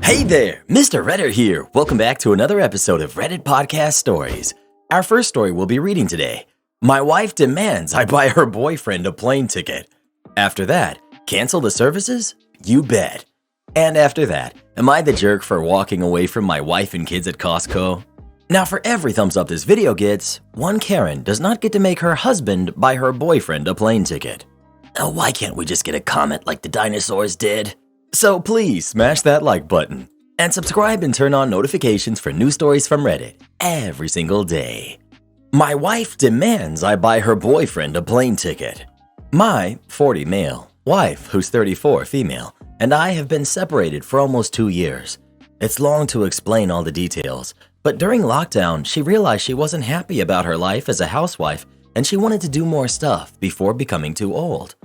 Hey there, Mr. Redder here. Welcome back to another episode of Reddit Podcast Stories. Our first story we'll be reading today. My wife demands I buy her boyfriend a plane ticket. After that, cancel the services? You bet. And after that, am I the jerk for walking away from my wife and kids at Costco? Now for every thumbs up this video gets, one Karen does not get to make her husband buy her boyfriend a plane ticket. Oh, why can't we just get a comment like the dinosaurs did? So please smash that like button and subscribe and turn on notifications for new stories from Reddit every single day. My wife demands I buy her boyfriend a plane ticket. My 40 male wife, who's 34 female, and I have been separated for almost 2 years. It's long to explain all the details, but during lockdown, she realized she wasn't happy about her life as a housewife and she wanted to do more stuff before becoming too old.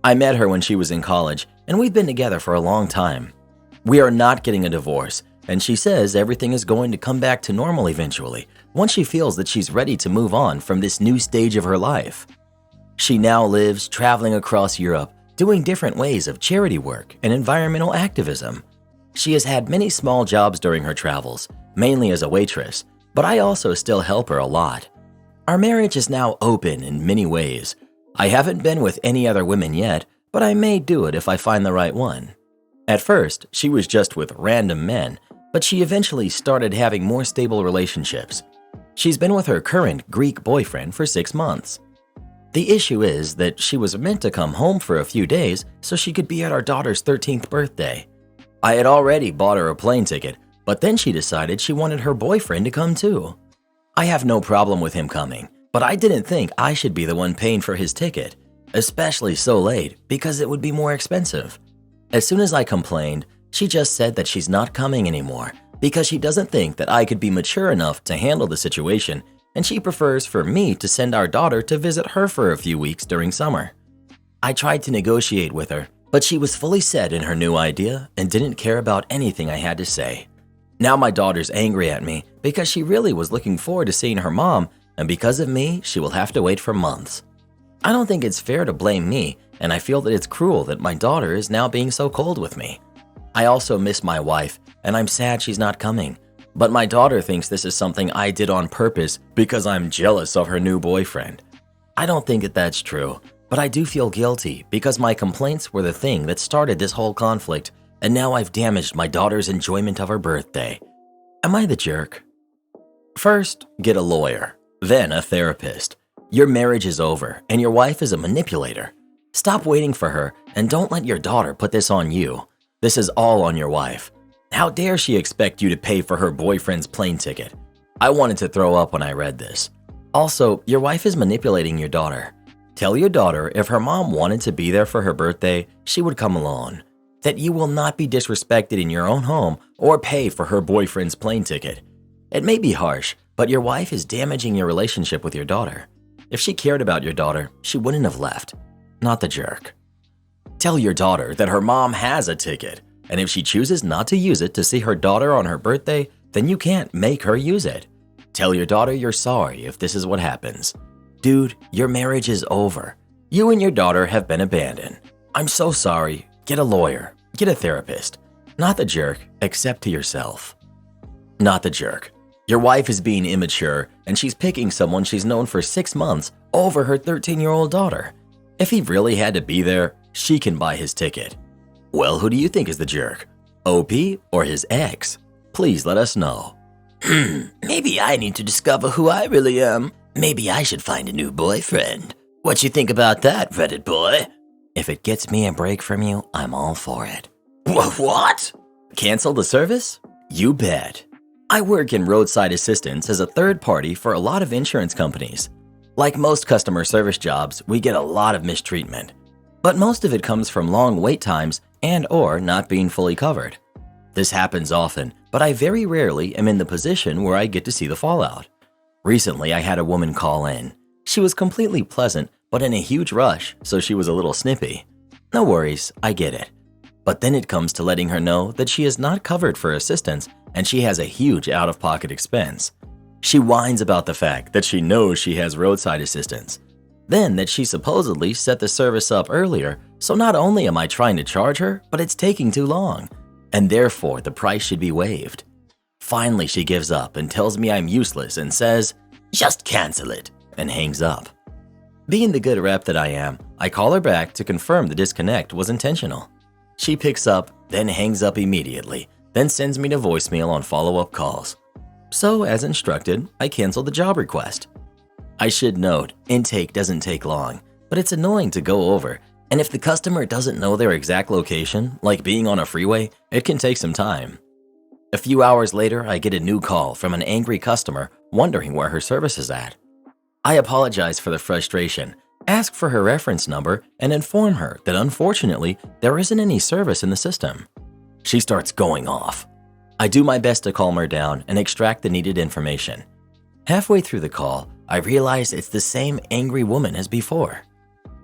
I met her when she was in college, and we've been together for a long time. We are not getting a divorce, and she says everything is going to come back to normal eventually once she feels that she's ready to move on from this new stage of her life. She now lives traveling across Europe, doing different ways of charity work and environmental activism. She has had many small jobs during her travels, mainly as a waitress, but I also still help her a lot. Our marriage is now open in many ways. I haven't been with any other women yet, but I may do it if I find the right one. At first, she was just with random men, but she eventually started having more stable relationships. She's been with her current Greek boyfriend for 6 months. The issue is that she was meant to come home for a few days so she could be at our daughter's 13th birthday. I had already bought her a plane ticket, but then she decided she wanted her boyfriend to come too. I have no problem with him coming, but I didn't think I should be the one paying for his ticket, especially so late because it would be more expensive. As soon as I complained, she just said that she's not coming anymore because she doesn't think that I could be mature enough to handle the situation, and she prefers for me to send our daughter to visit her for a few weeks during summer. I tried to negotiate with her, but she was fully set in her new idea and didn't care about anything I had to say. Now my daughter's angry at me because she really was looking forward to seeing her mom, and because of me, she will have to wait for months. I don't think it's fair to blame me, and I feel that it's cruel that my daughter is now being so cold with me. I also miss my wife, and I'm sad she's not coming, but my daughter thinks this is something I did on purpose because I'm jealous of her new boyfriend. I don't think that that's true, but I do feel guilty because my complaints were the thing that started this whole conflict, and now I've damaged my daughter's enjoyment of her birthday. Am I the jerk? First, get a lawyer. Then a therapist. Your marriage is over and your wife is a manipulator. Stop waiting for her and don't let your daughter put this on you. This is all on your wife. How dare she expect you to pay for her boyfriend's plane ticket? I wanted to throw up when I read this. Also, your wife is manipulating your daughter. Tell your daughter if her mom wanted to be there for her birthday, she would come alone. That you will not be disrespected in your own home or pay for her boyfriend's plane ticket. It may be harsh, but your wife is damaging your relationship with your daughter. If she cared about your daughter, she wouldn't have left. Not the jerk. Tell your daughter that her mom has a ticket, and if she chooses not to use it to see her daughter on her birthday, then you can't make her use it. Tell your daughter you're sorry if this is what happens. Dude, your marriage is over. You and your daughter have been abandoned. I'm so sorry. Get a lawyer. Get a therapist. Not the jerk, except to yourself. Not the jerk. Your wife is being immature, and she's picking someone she's known for 6 months over her 13-year-old daughter. If he really had to be there, she can buy his ticket. Well, who do you think is the jerk? OP or his ex? Please let us know. Maybe I need to discover who I really am. Maybe I should find a new boyfriend. What you think about that, Reddit boy? If it gets me a break from you, I'm all for it. What? Cancel the service? You bet. I work in roadside assistance as a third party for a lot of insurance companies. Like most customer service jobs, we get a lot of mistreatment. But most of it comes from long wait times and/or not being fully covered. This happens often, but I very rarely am in the position where I get to see the fallout. Recently, I had a woman call in. She was completely pleasant, but in a huge rush, so she was a little snippy. No worries, I get it. But then it comes to letting her know that she is not covered for assistance and she has a huge out-of-pocket expense. She whines about the fact that she knows she has roadside assistance. Then that she supposedly set the service up earlier, so not only am I trying to charge her, but it's taking too long. and therefore the price should be waived. Finally, she gives up and tells me I'm useless and says, "Just cancel it," and hangs up. Being the good rep that I am, I call her back to confirm the disconnect was intentional. She picks up, then hangs up immediately, then sends me to voicemail on follow-up calls. So, as instructed, I cancel the job request. I should note, intake doesn't take long, but it's annoying to go over, and if the customer doesn't know their exact location, like being on a freeway, it can take some time. A few hours later, I get a new call from an angry customer wondering where her service is at. I apologize for the frustration, ask for her reference number, and inform her that unfortunately, there isn't any service in the system. She starts going off. I do my best to calm her down and extract the needed information. Halfway through the call, I realize it's the same angry woman as before.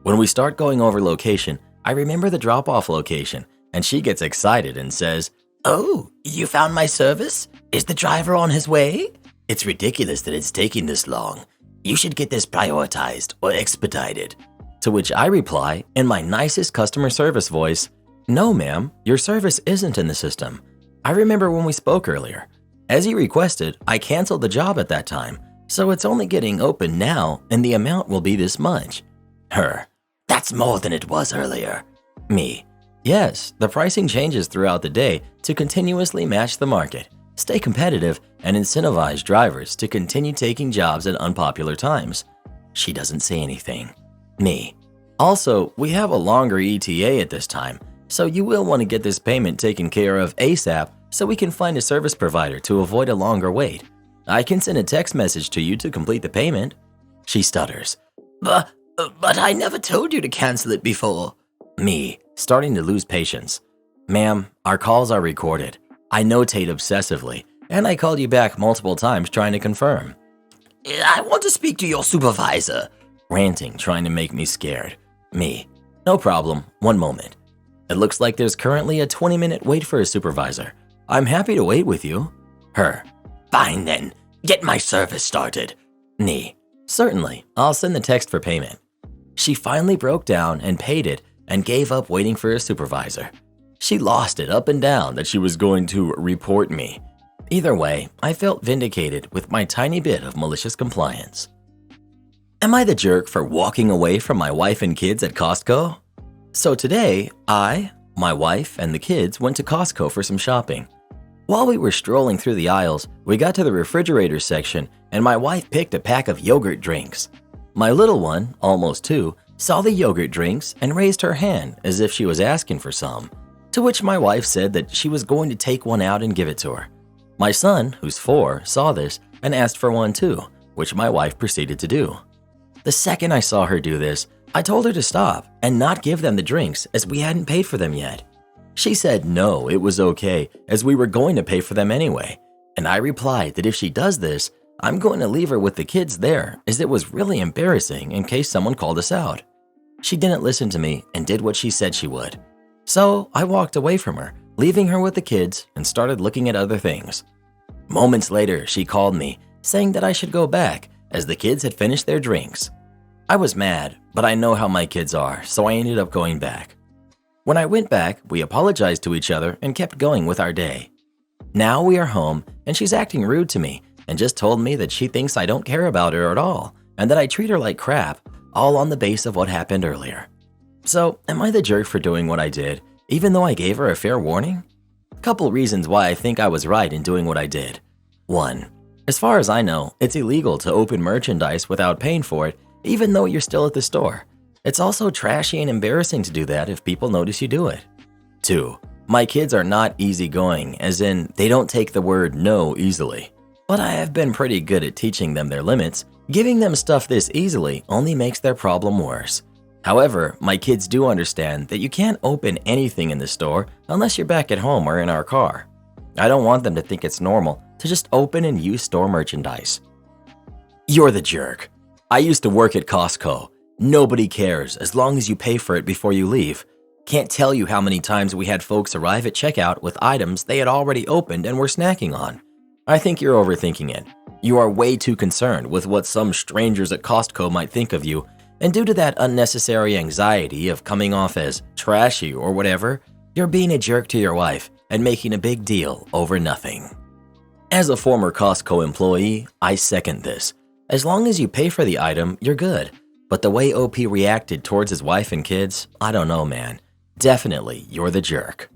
When we start going over location, I remember the drop-off location, and she gets excited and says, "Oh, you found my service? Is the driver on his way? It's ridiculous that it's taking this long. You should get this prioritized or expedited." To which I reply in my nicest customer service voice, "No, ma'am, your service isn't in the system. I remember when we spoke earlier. As you requested, I canceled the job at that time, so it's only getting open now and the amount will be this much." Her, "That's more than it was earlier." Me, "Yes, the pricing changes throughout the day to continuously match the market, stay competitive, and incentivize drivers to continue taking jobs at unpopular times." She doesn't say anything. Me, "Also, we have a longer ETA at this time, so you will want to get this payment taken care of ASAP so we can find a service provider to avoid a longer wait. I can send a text message to you to complete the payment." She stutters. But I never told you to cancel it before." Me, starting to lose patience. "Ma'am, our calls are recorded. I notate obsessively, and I called you back multiple times trying to confirm." "I want to speak to your supervisor," ranting, trying to make me scared. Me, "No problem, one moment. It looks like there's currently a 20-minute wait for a supervisor. I'm happy to wait with you." Her, "Fine then, get my service started." Me, "Certainly, I'll send the text for payment." She finally broke down and paid it and gave up waiting for a supervisor. She lost it up and down that she was going to report me. Either way, I felt vindicated with my tiny bit of malicious compliance. Am I the jerk for walking away from my wife and kids at Costco? So today, I, my wife, and the kids went to Costco for some shopping. While we were strolling through the aisles, we got to the refrigerator section and my wife picked a pack of yogurt drinks. My little one, almost 2, saw the yogurt drinks and raised her hand as if she was asking for some, to which my wife said that she was going to take one out and give it to her. My son, who's 4, saw this and asked for one too, which my wife proceeded to do. The second I saw her do this, I told her to stop and not give them the drinks as we hadn't paid for them yet. She said no, it was okay as we were going to pay for them anyway, and I replied that if she does this, I'm going to leave her with the kids there as it was really embarrassing in case someone called us out. She didn't listen to me and did what she said she would. So I walked away from her, leaving her with the kids and started looking at other things. Moments later, she called me, saying that I should go back as the kids had finished their drinks. I was mad, but I know how my kids are, so I ended up going back. When I went back, we apologized to each other and kept going with our day. Now we are home and she's acting rude to me and just told me that she thinks I don't care about her at all and that I treat her like crap, all on the base of what happened earlier. So, am I the jerk for doing what I did, even though I gave her a fair warning? Couple reasons why I think I was right in doing what I did. 1. As far as I know, it's illegal to open merchandise without paying for it, even though you're still at the store. It's also trashy and embarrassing to do that if people notice you do it. 2. My kids are not easygoing, as in they don't take the word no easily. But I have been pretty good at teaching them their limits. Giving them stuff this easily only makes their problem worse. However, my kids do understand that you can't open anything in the store unless you're back at home or in our car. I don't want them to think it's normal to just open and use store merchandise. You're the jerk. I used to work at Costco. Nobody cares as long as you pay for it before you leave. Can't tell you how many times we had folks arrive at checkout with items they had already opened and were snacking on. I think you're overthinking it. You are way too concerned with what some strangers at Costco might think of you, and due to that unnecessary anxiety of coming off as trashy or whatever, you're being a jerk to your wife and making a big deal over nothing. As a former Costco employee, I second this. As long as you pay for the item, you're good. But the way OP reacted towards his wife and kids, I don't know, man. Definitely, you're the jerk.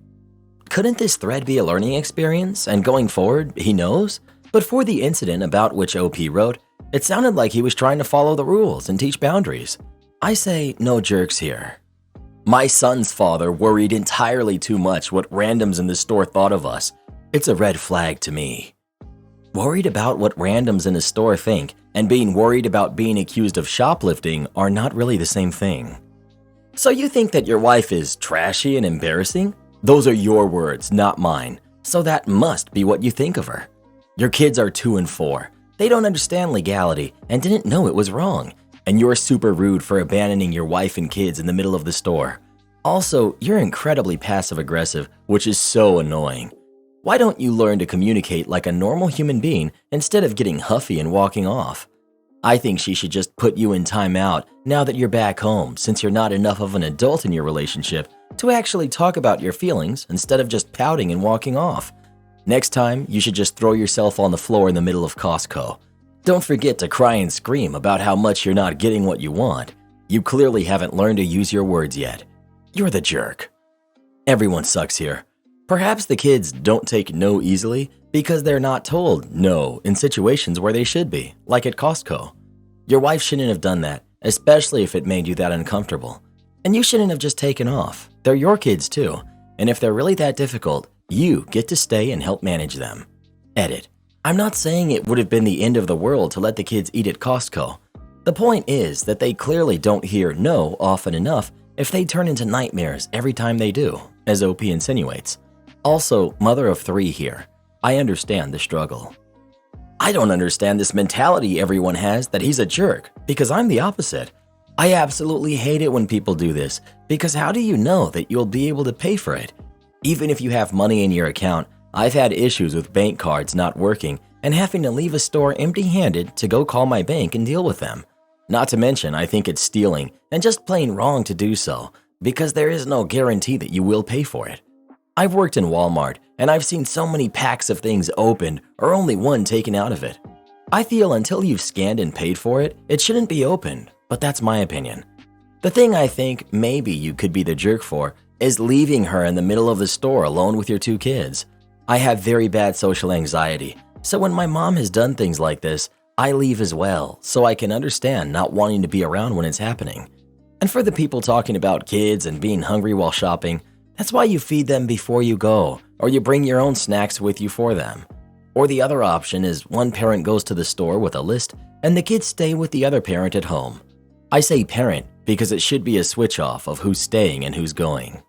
Couldn't this thread be a learning experience, and going forward, he knows? But for the incident about which OP wrote, it sounded like he was trying to follow the rules and teach boundaries. I say no jerks here. My son's father worried entirely too much what randoms in the store thought of us. It's a red flag to me. Worried about what randoms in a store think and being worried about being accused of shoplifting are not really the same thing. So you think that your wife is trashy and embarrassing? Those are your words, not mine. So that must be what you think of her. Your kids are 2 and 4. They don't understand legality and didn't know it was wrong. And you're super rude for abandoning your wife and kids in the middle of the store. Also, you're incredibly passive-aggressive, which is so annoying. Why don't you learn to communicate like a normal human being instead of getting huffy and walking off? I think she should just put you in timeout now that you're back home, since you're not enough of an adult in your relationship to actually talk about your feelings instead of just pouting and walking off. Next time, you should just throw yourself on the floor in the middle of Costco. Don't forget to cry and scream about how much you're not getting what you want. You clearly haven't learned to use your words yet. You're the jerk. Everyone sucks here. Perhaps the kids don't take no easily because they're not told no in situations where they should be, like at Costco. Your wife shouldn't have done that, especially if it made you that uncomfortable. And you shouldn't have just taken off. They're your kids too, and if they're really that difficult, you get to stay and help manage them. Edit. I'm not saying it would have been the end of the world to let the kids eat at Costco. The point is that they clearly don't hear no often enough if they turn into nightmares every time they do, as OP insinuates. Also, mother of 3 here. I understand the struggle. I don't understand this mentality everyone has that he's a jerk, because I'm the opposite. I absolutely hate it when people do this, because how do you know that you'll be able to pay for it? Even if you have money in your account, I've had issues with bank cards not working and having to leave a store empty-handed to go call my bank and deal with them. Not to mention, I think it's stealing and just plain wrong to do so, because there is no guarantee that you will pay for it. I've worked in Walmart, and I've seen so many packs of things opened or only one taken out of it. I feel until you've scanned and paid for it, it shouldn't be opened, but that's my opinion. The thing I think maybe you could be the jerk for is leaving her in the middle of the store alone with your 2 kids. I have very bad social anxiety, so when my mom has done things like this, I leave as well, so I can understand not wanting to be around when it's happening. And for the people talking about kids and being hungry while shopping, that's why you feed them before you go, or you bring your own snacks with you for them. Or the other option is one parent goes to the store with a list and the kids stay with the other parent at home. I say parent because it should be a switch off of who's staying and who's going.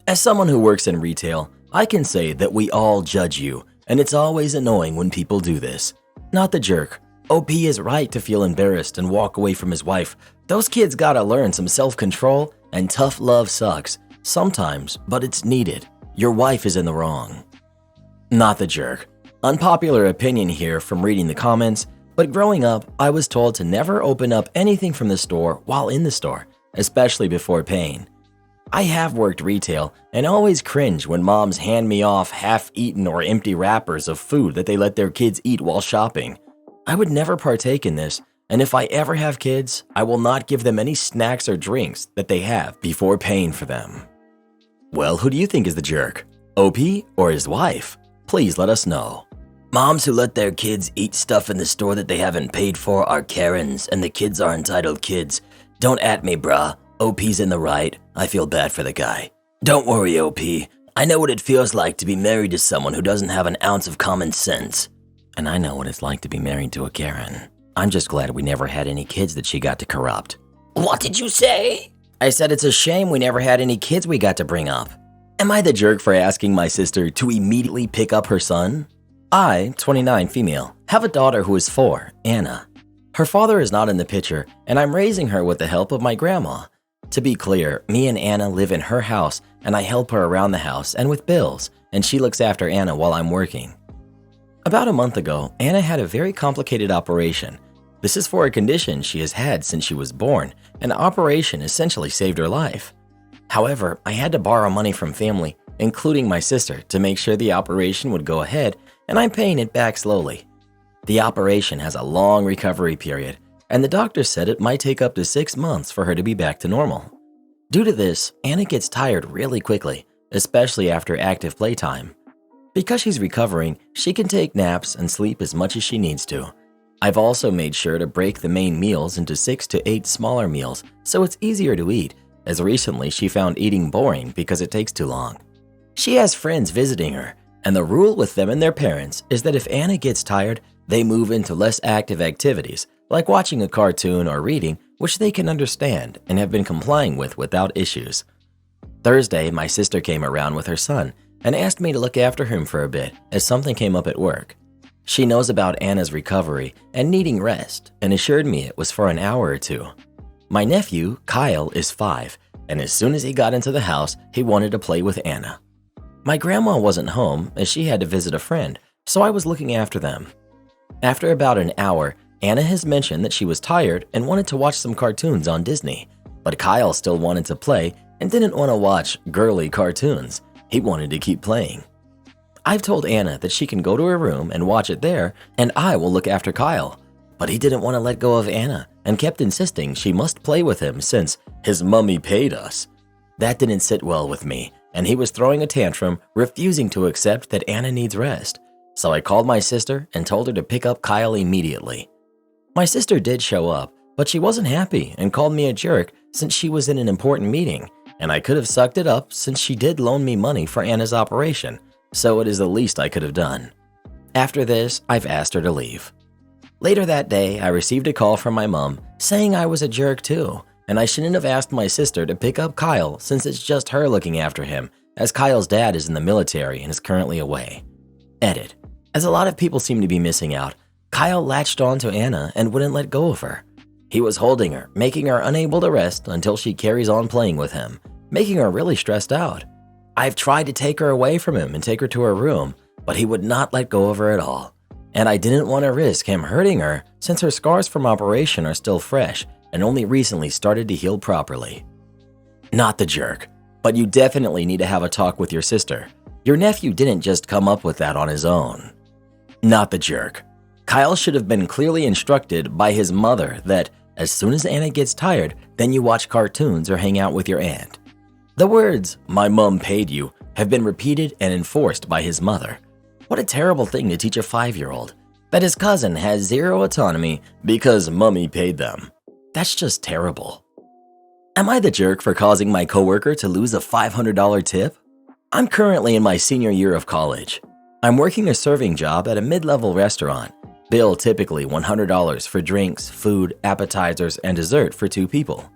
As someone who works in retail, I can say that we all judge you, and it's always annoying when people do this. Not the jerk. OP is right to feel embarrassed and walk away from his wife. Those kids gotta learn some self-control, and tough love sucks. Sometimes, but it's needed. Your wife is in the wrong. Not the jerk. Unpopular opinion here from reading the comments, but growing up, I was told to never open up anything from the store while in the store, especially before paying. I have worked retail and always cringe when moms hand me off half-eaten or empty wrappers of food that they let their kids eat while shopping. I would never partake in this, and if I ever have kids, I will not give them any snacks or drinks that they have before paying for them. Well, who do you think is the jerk? OP or his wife? Please let us know. Moms who let their kids eat stuff in the store that they haven't paid for are Karens, and the kids are entitled kids. Don't at me, bruh. OP's in the right. I feel bad for the guy. Don't worry, OP. I know what it feels like to be married to someone who doesn't have an ounce of common sense. And I know what it's like to be married to a Karen. I'm just glad we never had any kids that she got to corrupt. What did you say? I said it's a shame we never had any kids we got to bring up. Am I the jerk for asking my sister to immediately pick up her son? I, 29 female, have a daughter who is 4, Anna. Her father is not in the picture, and I'm raising her with the help of my grandma. To be clear, me and Anna live in her house, and I help her around the house and with bills, and she looks after Anna while I'm working. About a month ago, Anna had a very complicated operation. This is for a condition she has had since she was born. An operation essentially saved her life. However, I had to borrow money from family, including my sister, to make sure the operation would go ahead, and I'm paying it back slowly. The operation has a long recovery period, and the doctor said it might take up to 6 months for her to be back to normal. Due to this, Anna gets tired really quickly, especially after active playtime. Because she's recovering, she can take naps and sleep as much as she needs to. I've also made sure to break the main meals into 6 to 8 smaller meals so it's easier to eat, as recently she found eating boring because it takes too long. She has friends visiting her, and the rule with them and their parents is that if Anna gets tired, they move into less active activities, like watching a cartoon or reading, which they can understand and have been complying with without issues. Thursday, my sister came around with her son and asked me to look after him for a bit as something came up at work. She knows about Anna's recovery and needing rest and assured me it was for an hour or two. My nephew, Kyle, is 5, and as soon as he got into the house, he wanted to play with Anna. My grandma wasn't home as she had to visit a friend, so I was looking after them. After about an hour, Anna has mentioned that she was tired and wanted to watch some cartoons on Disney, but Kyle still wanted to play and didn't want to watch girly cartoons. He wanted to keep playing. I've told Anna that she can go to her room and watch it there, and I will look after Kyle. But he didn't want to let go of Anna and kept insisting she must play with him since his mummy paid us. That didn't sit well with me, and he was throwing a tantrum, refusing to accept that Anna needs rest. So I called my sister and told her to pick up Kyle immediately. My sister did show up, but she wasn't happy and called me a jerk since she was in an important meeting, and I could have sucked it up since she did loan me money for Anna's operation, so it is the least I could have done. After this, I've asked her to leave. Later that day, I received a call from my mom saying I was a jerk too, and I shouldn't have asked my sister to pick up Kyle since it's just her looking after him, as Kyle's dad is in the military and is currently away. Edit. As a lot of people seem to be missing out, Kyle latched on to Anna and wouldn't let go of her. He was holding her, making her unable to rest until she carries on playing with him, making her really stressed out. I've tried to take her away from him and take her to her room, but he would not let go of her at all. And I didn't want to risk him hurting her since her scars from operation are still fresh and only recently started to heal properly. Not the jerk, but you definitely need to have a talk with your sister. Your nephew didn't just come up with that on his own. Not the jerk. Kyle should have been clearly instructed by his mother that as soon as Anna gets tired, then you watch cartoons or hang out with your aunt. The words, "my mom paid you," have been repeated and enforced by his mother. What a terrible thing to teach a 5-year-old, that his cousin has zero autonomy because mummy paid them. That's just terrible. Am I the jerk for causing my coworker to lose a $500 tip? I'm currently in my senior year of college. I'm working a serving job at a mid-level restaurant. Bill typically $100 for drinks, food, appetizers, and dessert for 2 people.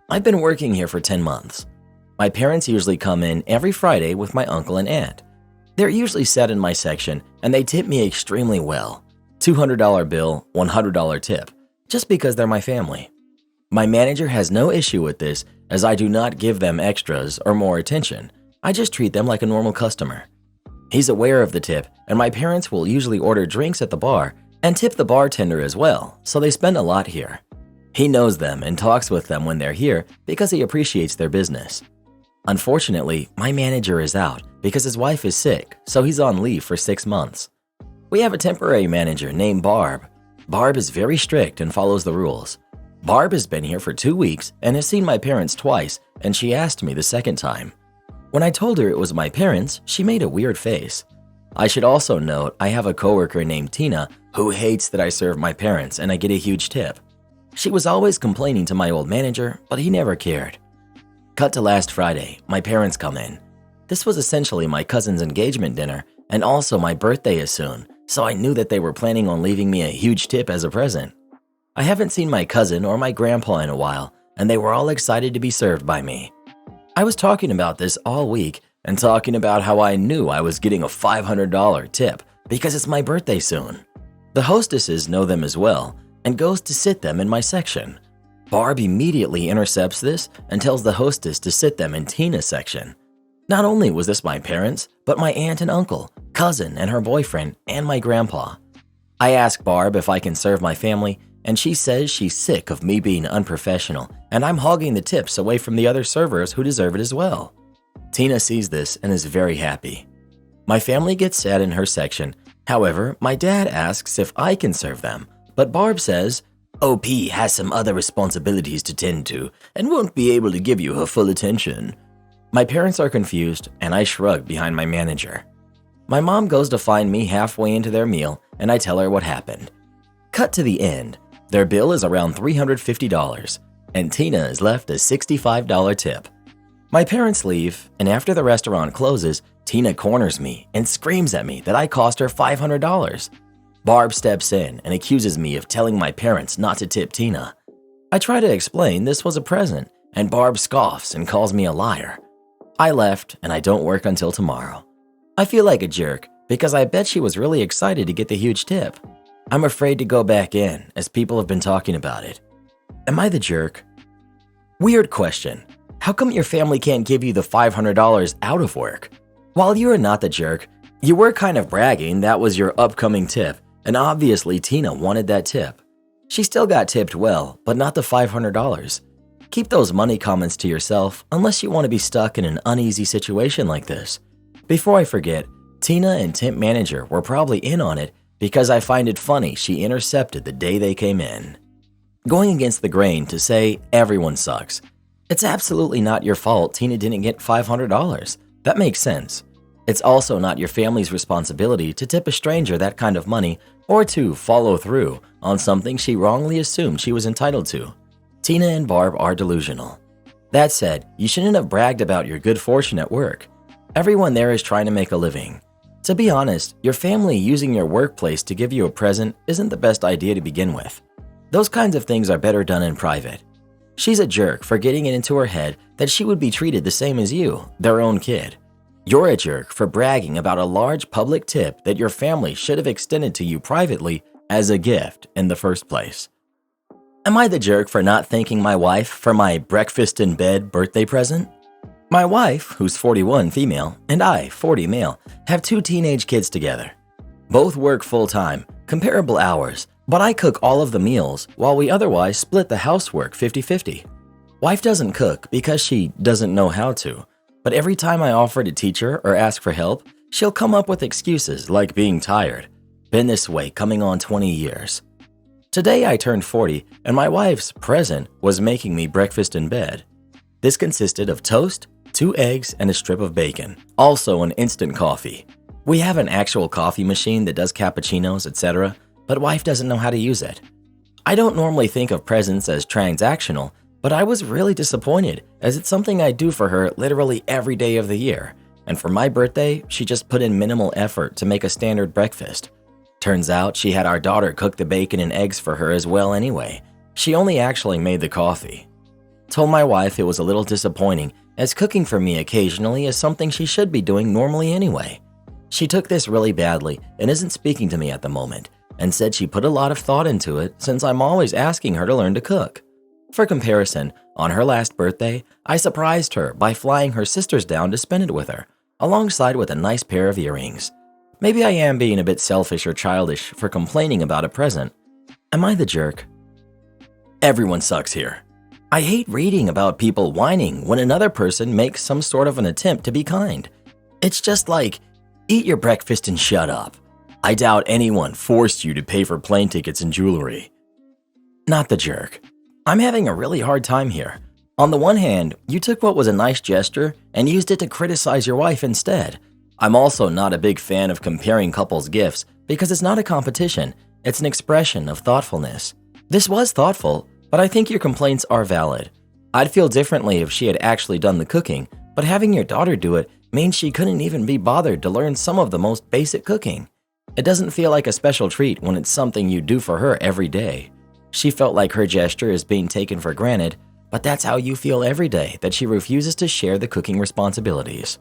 I've been working here for 10 months. My parents usually come in every Friday with my uncle and aunt. They're usually set in my section, and they tip me extremely well. $200 bill, $100 tip, just because they're my family. My manager has no issue with this as I do not give them extras or more attention. I just treat them like a normal customer. He's aware of the tip, and my parents will usually order drinks at the bar and tip the bartender as well, so they spend a lot here. He knows them and talks with them when they're here because he appreciates their business. Unfortunately, my manager is out because his wife is sick, so he's on leave for 6 months. We have a temporary manager named Barb. Barb is very strict and follows the rules. Barb has been here for 2 weeks and has seen my parents twice, and she asked me the second time. When I told her it was my parents, she made a weird face. I should also note I have a coworker named Tina who hates that I serve my parents and I get a huge tip. She was always complaining to my old manager, but he never cared. Cut to last Friday, my parents come in. This was essentially my cousin's engagement dinner, and also my birthday is soon, so I knew that they were planning on leaving me a huge tip as a present. I haven't seen my cousin or my grandpa in a while, and they were all excited to be served by me. I was talking about this all week and talking about how I knew I was getting a $500 tip because it's my birthday soon. The hostesses know them as well and goes to sit them in my section. Barb immediately intercepts this and tells the hostess to sit them in Tina's section. Not only was this my parents, but my aunt and uncle, cousin and her boyfriend, and my grandpa. I ask Barb if I can serve my family, and she says she's sick of me being unprofessional and I'm hogging the tips away from the other servers who deserve it as well. Tina sees this and is very happy. My family gets sad in her section. However, my dad asks if I can serve them, but Barb says, OP has some other responsibilities to tend to and won't be able to give you her full attention. My parents are confused, and I shrug behind my manager. My mom goes to find me halfway into their meal, and I tell her what happened. Cut to the end. Their bill is around $350, and Tina is left a $65 tip. My parents leave, and after the restaurant closes, Tina corners me and screams at me that I cost her $500. Barb steps in and accuses me of telling my parents not to tip Tina. I try to explain this was a present, and Barb scoffs and calls me a liar. I left, and I don't work until tomorrow. I feel like a jerk because I bet she was really excited to get the huge tip. I'm afraid to go back in as people have been talking about it. Am I the jerk? Weird question. How come your family can't give you the $500 out of work? While you are not the jerk, you were kind of bragging that was your upcoming tip, and obviously Tina wanted that tip. She still got tipped well, but not the $500. Keep those money comments to yourself unless you want to be stuck in an uneasy situation like this. Before I forget, Tina and temp manager were probably in on it because I find it funny she intercepted the day they came in. Going against the grain to say everyone sucks. It's absolutely not your fault Tina didn't get $500. That makes sense. It's also not your family's responsibility to tip a stranger that kind of money or to follow through on something she wrongly assumed she was entitled to. Tina and Barb are delusional. That said, you shouldn't have bragged about your good fortune at work. Everyone there is trying to make a living. To be honest, your family using your workplace to give you a present isn't the best idea to begin with. Those kinds of things are better done in private. She's a jerk for getting it into her head that she would be treated the same as you, their own kid. You're a jerk for bragging about a large public tip that your family should have extended to you privately as a gift in the first place. Am I the jerk for not thanking my wife for my breakfast in bed birthday present? My wife, who's 41 female, and I, 40 male, have 2 teenage kids together. Both work full-time, comparable hours, but I cook all of the meals while we otherwise split the housework 50-50. Wife doesn't cook because she doesn't know how to, but every time I offer to teach her or ask for help, she'll come up with excuses like being tired. Been this way coming on 20 years. Today I turned 40 and my wife's present was making me breakfast in bed. This consisted of toast, 2 eggs, and a strip of bacon. Also an instant coffee. We have an actual coffee machine that does cappuccinos, etc., but wife doesn't know how to use it. I don't normally think of presents as transactional, but I was really disappointed as it's something I do for her literally every day of the year. And for my birthday, she just put in minimal effort to make a standard breakfast. Turns out she had our daughter cook the bacon and eggs for her as well anyway. She only actually made the coffee. Told my wife it was a little disappointing as cooking for me occasionally is something she should be doing normally anyway. She took this really badly and isn't speaking to me at the moment and said she put a lot of thought into it since I'm always asking her to learn to cook. For comparison, on her last birthday, I surprised her by flying her sisters down to spend it with her, alongside with a nice pair of earrings. Maybe I am being a bit selfish or childish for complaining about a present. Am I the jerk? Everyone sucks here. I hate reading about people whining when another person makes some sort of an attempt to be kind. It's just like, eat your breakfast and shut up. I doubt anyone forced you to pay for plane tickets and jewelry. Not the jerk. I'm having a really hard time here. On the one hand, you took what was a nice gesture and used it to criticize your wife instead. I'm also not a big fan of comparing couples' gifts because it's not a competition, it's an expression of thoughtfulness. This was thoughtful, but I think your complaints are valid. I'd feel differently if she had actually done the cooking, but having your daughter do it means she couldn't even be bothered to learn some of the most basic cooking. It doesn't feel like a special treat when it's something you do for her every day. She felt like her gesture is being taken for granted, but that's how you feel every day that she refuses to share the cooking responsibilities.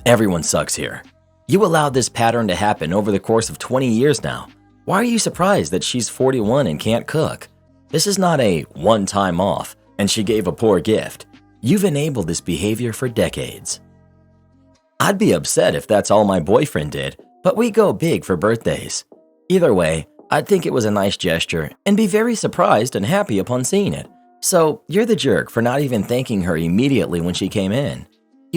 Everyone sucks here. You allowed this pattern to happen over the course of 20 years now. Why are you surprised that she's 41 and can't cook? This is not a one-time off, and she gave a poor gift. You've enabled this behavior for decades. I'd be upset if that's all my boyfriend did, but we go big for birthdays. Either way, I'd think it was a nice gesture and be very surprised and happy upon seeing it. So you're the jerk for not even thanking her immediately when she came in.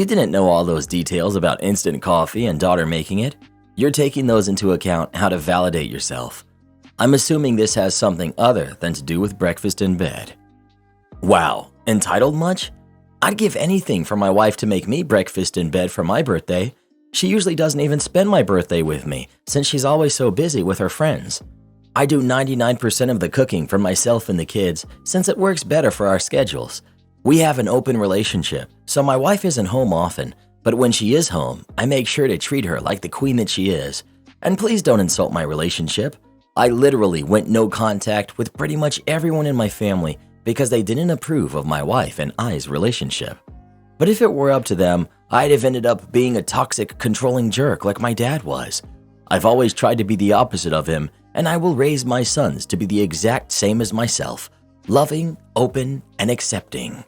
You didn't know all those details about instant coffee and daughter making it. You're taking those into account how to validate yourself. I'm assuming this has something other than to do with breakfast in bed. Wow, entitled much? I'd give anything for my wife to make me breakfast in bed for my birthday. She usually doesn't even spend my birthday with me since she's always so busy with her friends. I do 99% of the cooking for myself and the kids since it works better for our schedules. We have an open relationship, so my wife isn't home often, but when she is home, I make sure to treat her like the queen that she is. And please don't insult my relationship. I literally went no contact with pretty much everyone in my family because they didn't approve of my wife and I's relationship. But if it were up to them, I'd have ended up being a toxic, controlling jerk like my dad was. I've always tried to be the opposite of him, and I will raise my sons to be the exact same as myself, loving, open, and accepting.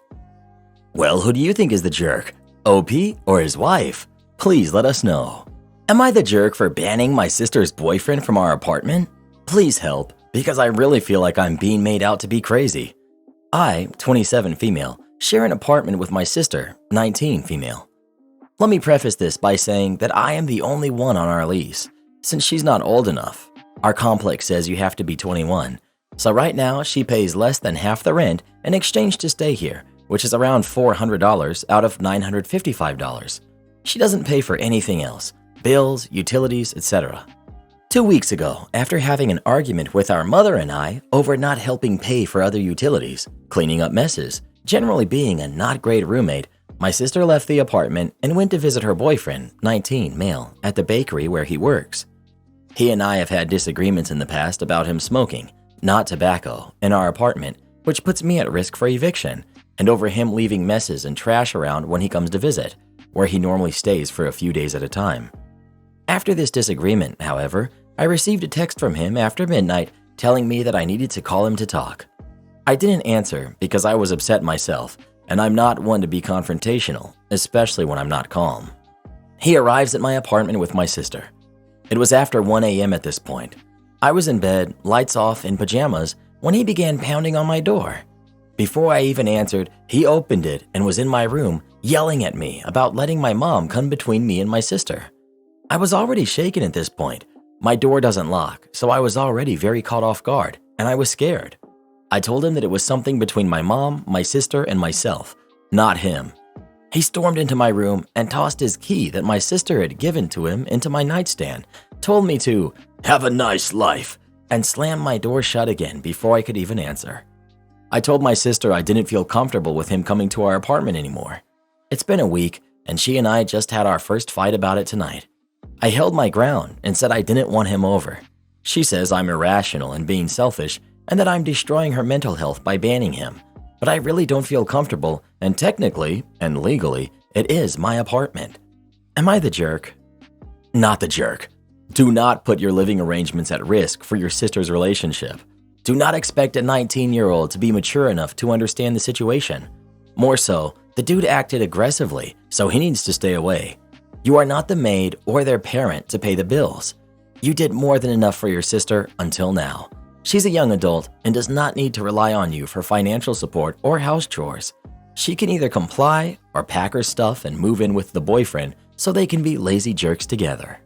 Well, who do you think is the jerk? OP or his wife? Please let us know. Am I the jerk for banning my sister's boyfriend from our apartment? Please help, because I really feel like I'm being made out to be crazy. I, 27 female, share an apartment with my sister, 19 female. Let me preface this by saying that I am the only one on our lease, since she's not old enough. Our complex says you have to be 21, so right now she pays less than half the rent in exchange to stay here, which is around $400 out of $955. She doesn't pay for anything else, bills, utilities, etc. 2 weeks ago, after having an argument with our mother and I over not helping pay for other utilities, cleaning up messes, generally being a not great roommate, my sister left the apartment and went to visit her boyfriend, 19 male, at the bakery where he works. He and I have had disagreements in the past about him smoking, not tobacco, in our apartment, which puts me at risk for eviction, and over him leaving messes and trash around when he comes to visit, where he normally stays for a few days at a time. After this disagreement, however, I received a text from him after midnight telling me that I needed to call him to talk. I didn't answer because I was upset myself, and I'm not one to be confrontational, especially when I'm not calm. He arrives at my apartment with my sister. It was after 1 a.m. at this point. I was in bed, lights off, in pajamas, when he began pounding on my door. Before I even answered, he opened it and was in my room, yelling at me about letting my mom come between me and my sister. I was already shaken at this point. My door doesn't lock, so I was already very caught off guard, and I was scared. I told him that it was something between my mom, my sister, and myself, not him. He stormed into my room and tossed his key that my sister had given to him into my nightstand, told me to have a nice life, and slammed my door shut again before I could even answer. I told my sister I didn't feel comfortable with him coming to our apartment anymore. It's been a week, and she and I just had our first fight about it tonight. I held my ground and said I didn't want him over. She says I'm irrational and being selfish, and that I'm destroying her mental health by banning him. But I really don't feel comfortable, and technically, and legally, it is my apartment. Am I the jerk? Not the jerk. Do not put your living arrangements at risk for your sister's relationship. Do not expect a 19-year-old to be mature enough to understand the situation. More so, the dude acted aggressively, so he needs to stay away. You are not the maid or their parent to pay the bills. You did more than enough for your sister until now. She's a young adult and does not need to rely on you for financial support or house chores. She can either comply or pack her stuff and move in with the boyfriend so they can be lazy jerks together.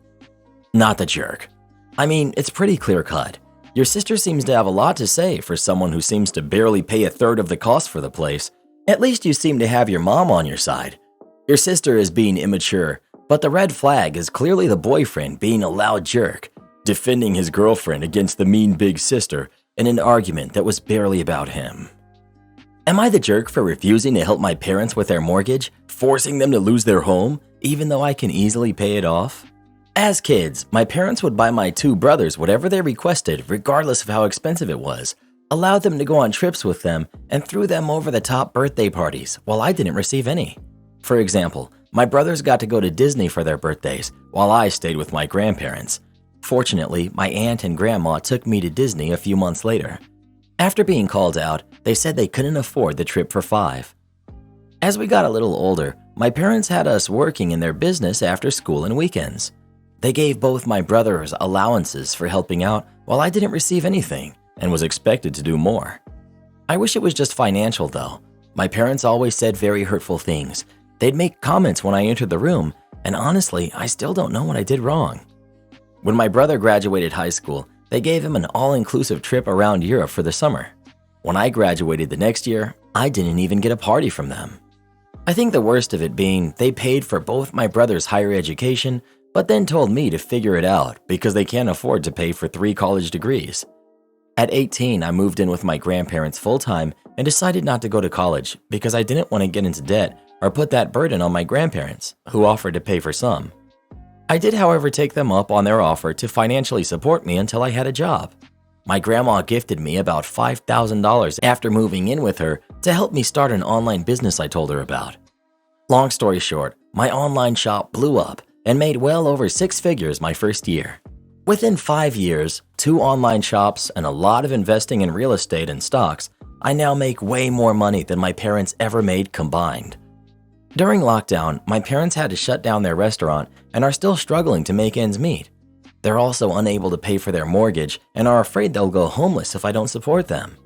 Not the jerk. I mean, it's pretty clear-cut. Your sister seems to have a lot to say for someone who seems to barely pay a third of the cost for the place. At least you seem to have your mom on your side. Your sister is being immature, but the red flag is clearly the boyfriend being a loud jerk, defending his girlfriend against the mean big sister in an argument that was barely about him. Am I the jerk for refusing to help my parents with their mortgage, forcing them to lose their home, even though I can easily pay it off? As kids, my parents would buy my two brothers whatever they requested regardless of how expensive it was, allowed them to go on trips with them, and threw them over-the-top birthday parties while I didn't receive any. For example, my brothers got to go to Disney for their birthdays while I stayed with my grandparents. Fortunately, my aunt and grandma took me to Disney a few months later. After being called out, they said they couldn't afford the trip for 5. As we got a little older, my parents had us working in their business after school and weekends. They gave both my brothers allowances for helping out while I didn't receive anything and was expected to do more. I wish it was just financial though. My parents always said very hurtful things, They'd make comments when I entered the room, and honestly, I still don't know what I did wrong. When my brother graduated high school, they gave him an all-inclusive trip around Europe for the summer. When I graduated the next year, I didn't even get a party from them. I think the worst of it being they paid for both my brother's higher education, but then told me to figure it out because they can't afford to pay for 3 college degrees. At 18, I moved in with my grandparents full-time and decided not to go to college because I didn't want to get into debt or put that burden on my grandparents, who offered to pay for some. I did, however, take them up on their offer to financially support me until I had a job. My grandma gifted me about $5,000 after moving in with her to help me start an online business I told her about. Long story short, my online shop blew up and made well over 6 figures my first year. Within 5 years, 2 online shops, and a lot of investing in real estate and stocks, I now make way more money than my parents ever made combined. During lockdown, my parents had to shut down their restaurant and are still struggling to make ends meet. They're also unable to pay for their mortgage and are afraid they'll go homeless if I don't support them.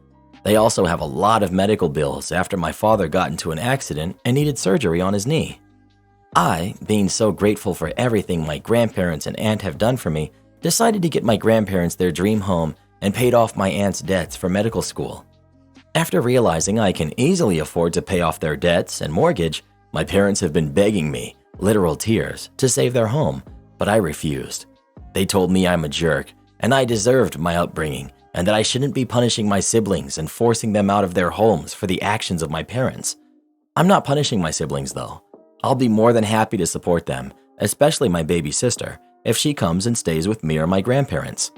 They also have a lot of medical bills after my father got into an accident and needed surgery on his knee. I, being so grateful for everything my grandparents and aunt have done for me, decided to get my grandparents their dream home and paid off my aunt's debts for medical school. After realizing I can easily afford to pay off their debts and mortgage, my parents have been begging me, literal tears, to save their home, but I refused. They told me I'm a jerk and I deserved my upbringing and that I shouldn't be punishing my siblings and forcing them out of their homes for the actions of my parents. I'm not punishing my siblings though. I'll be more than happy to support them, especially my baby sister, if she comes and stays with me or my grandparents.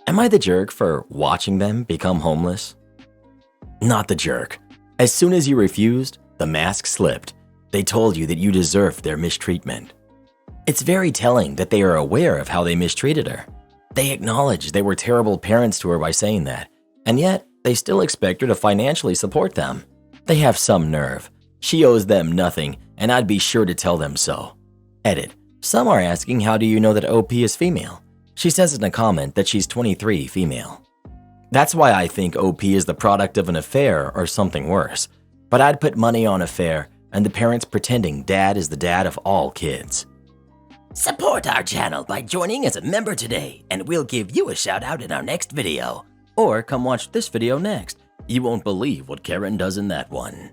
Am I the jerk for watching them become homeless? Not the jerk. As soon as you refused, the mask slipped. They told you that you deserved their mistreatment. It's very telling that they are aware of how they mistreated her. They acknowledge they were terrible parents to her by saying that, and yet they still expect her to financially support them. They have some nerve. She owes them nothing, and I'd be sure to tell them so. Edit. Some are asking, how do you know that OP is female? She says in a comment that she's 23 female. That's why I think OP is the product of an affair or something worse. But I'd put money on affair and the parents pretending dad is the dad of all kids. Support our channel by joining as a member today, and we'll give you a shout out in our next video. Or come watch this video next. You won't believe what Karen does in that one.